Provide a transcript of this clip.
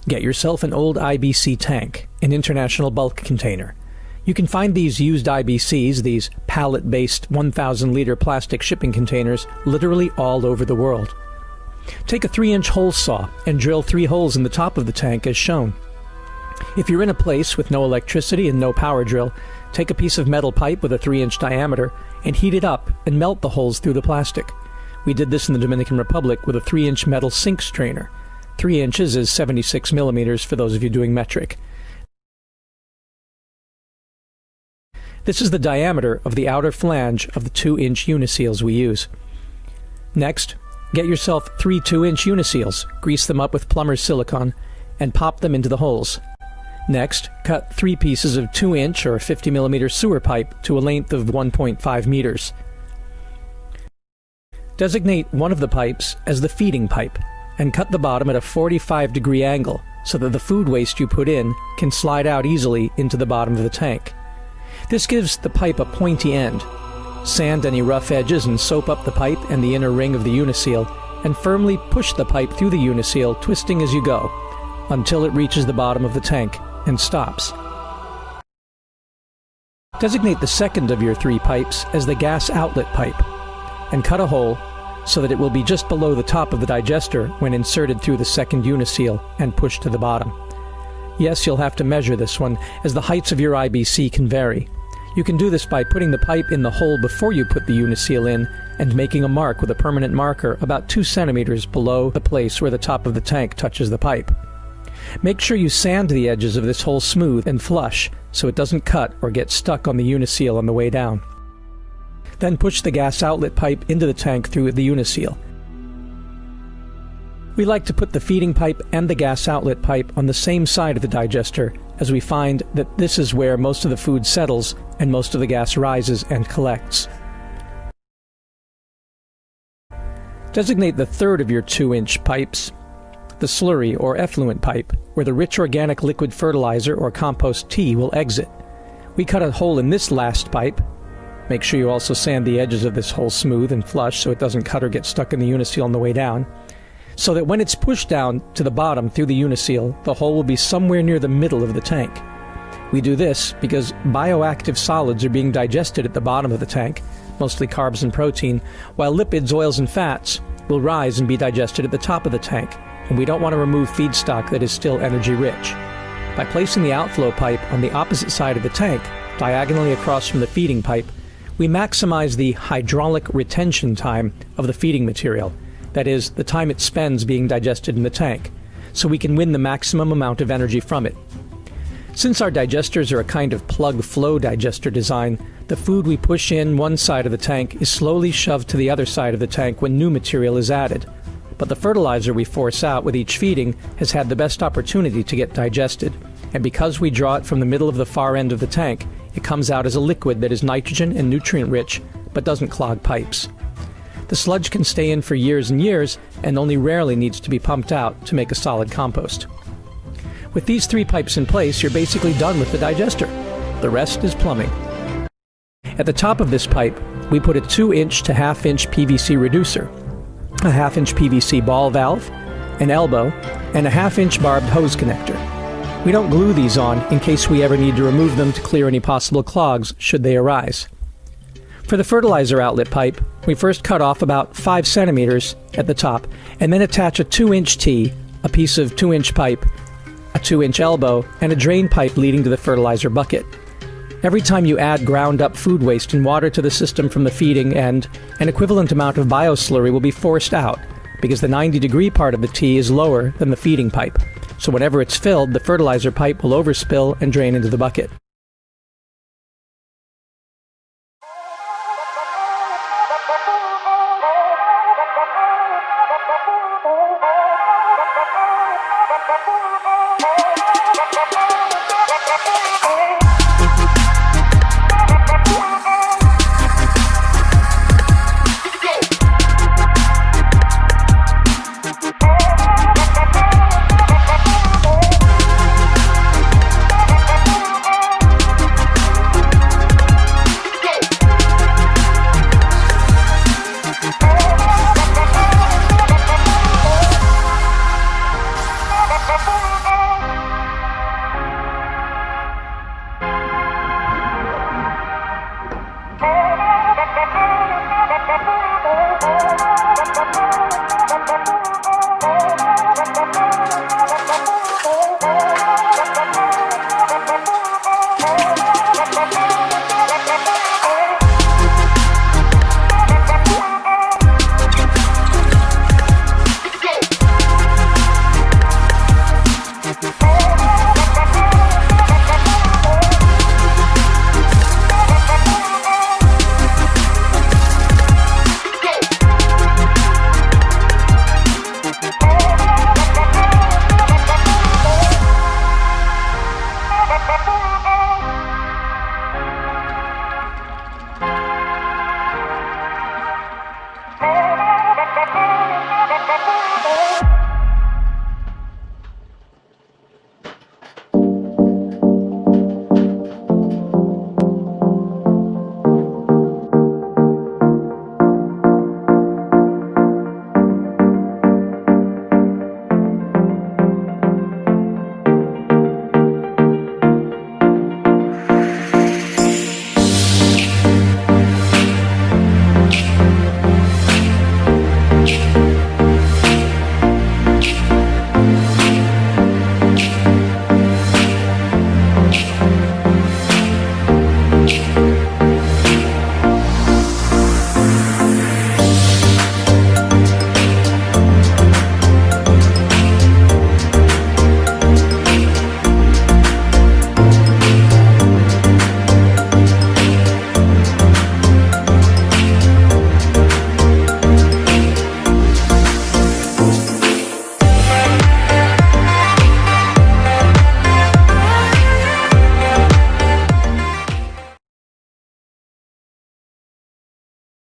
Get yourself an old IBC tank, an international bulk container. You can find these used IBCs, these pallet-based 1,000-liter plastic shipping containers, literally all over the world. Take a 3-inch hole saw and drill 3 holes in the top of the tank as shown. If you're in a place with no electricity and no power drill, take a piece of metal pipe with a 3-inch diameter and heat it up and melt the holes through the plastic. We did this in the Dominican Republic with a 3-inch metal sink strainer. 3 inches is 76 millimeters for those of you doing metric. This is the diameter of the outer flange of the 2-inch uniseals we use. Next, get yourself 3 2-inch uniseals, grease them up with plumber's silicone, and pop them into the holes. Next, cut 3 pieces of 2-inch or 50 millimeter sewer pipe to a length of 1.5 meters. Designate one of the pipes as the feeding pipe, and cut the bottom at a 45-degree angle so that the food waste you put in can slide out easily into the bottom of the tank. This gives the pipe a pointy end. Sand any rough edges and soap up the pipe and the inner ring of the uniseal, and firmly push the pipe through the uniseal, twisting as you go, until it reaches the bottom of the tank and stops. Designate the second of your 3 pipes as the gas outlet pipe, and cut a hole so that it will be just below the top of the digester when inserted through the second uniseal and pushed to the bottom. Yes, you'll have to measure this one, as the heights of your IBC can vary. You can do this by putting the pipe in the hole before you put the uniseal in and making a mark with a permanent marker about 2 centimeters below the place where the top of the tank touches the pipe. Make sure you sand the edges of this hole smooth and flush so it doesn't cut or get stuck on the uniseal on the way down. Then push the gas outlet pipe into the tank through the uniseal. We like to put the feeding pipe and the gas outlet pipe on the same side of the digester, as we find that this is where most of the food settles and most of the gas rises and collects. Designate the third of your 2-inch pipes, the slurry or effluent pipe, where the rich organic liquid fertilizer or compost tea will exit. We cut a hole in this last pipe. Make sure you also sand the edges of this hole smooth and flush so it doesn't cut or get stuck in the uniseal on the way down, so that when it's pushed down to the bottom through the uniseal, the hole will be somewhere near the middle of the tank. We do this because bioactive solids are being digested at the bottom of the tank, mostly carbs and protein, while lipids, oils, and fats will rise and be digested at the top of the tank, and we don't want to remove feedstock that is still energy-rich. By placing the outflow pipe on the opposite side of the tank, diagonally across from the feeding pipe, we maximize the hydraulic retention time of the feeding material, that is, the time it spends being digested in the tank, so we can win the maximum amount of energy from it. Since our digesters are a kind of plug-flow digester design, the food we push in one side of the tank is slowly shoved to the other side of the tank when new material is added. But the fertilizer we force out with each feeding has had the best opportunity to get digested, and because we draw it from the middle of the far end of the tank, it comes out as a liquid that is nitrogen and nutrient-rich, but doesn't clog pipes. The sludge can stay in for years and years, and only rarely needs to be pumped out to make a solid compost. With these 3 pipes in place, you're basically done with the digester. The rest is plumbing. At the top of this pipe, we put a 2-inch to 1/2-inch PVC reducer, a 1/2-inch PVC ball valve, an elbow, and a 1/2-inch barbed hose connector. We don't glue these on in case we ever need to remove them to clear any possible clogs should they arise. For the fertilizer outlet pipe, we first cut off about 5 centimeters at the top, and then attach a 2-inch T, a piece of 2-inch pipe, a 2-inch elbow, and a drain pipe leading to the fertilizer bucket. Every time you add ground up food waste and water to the system from the feeding end, an equivalent amount of bioslurry will be forced out, because the 90-degree part of the T is lower than the feeding pipe. So whenever it's filled, the fertilizer pipe will overspill and drain into the bucket.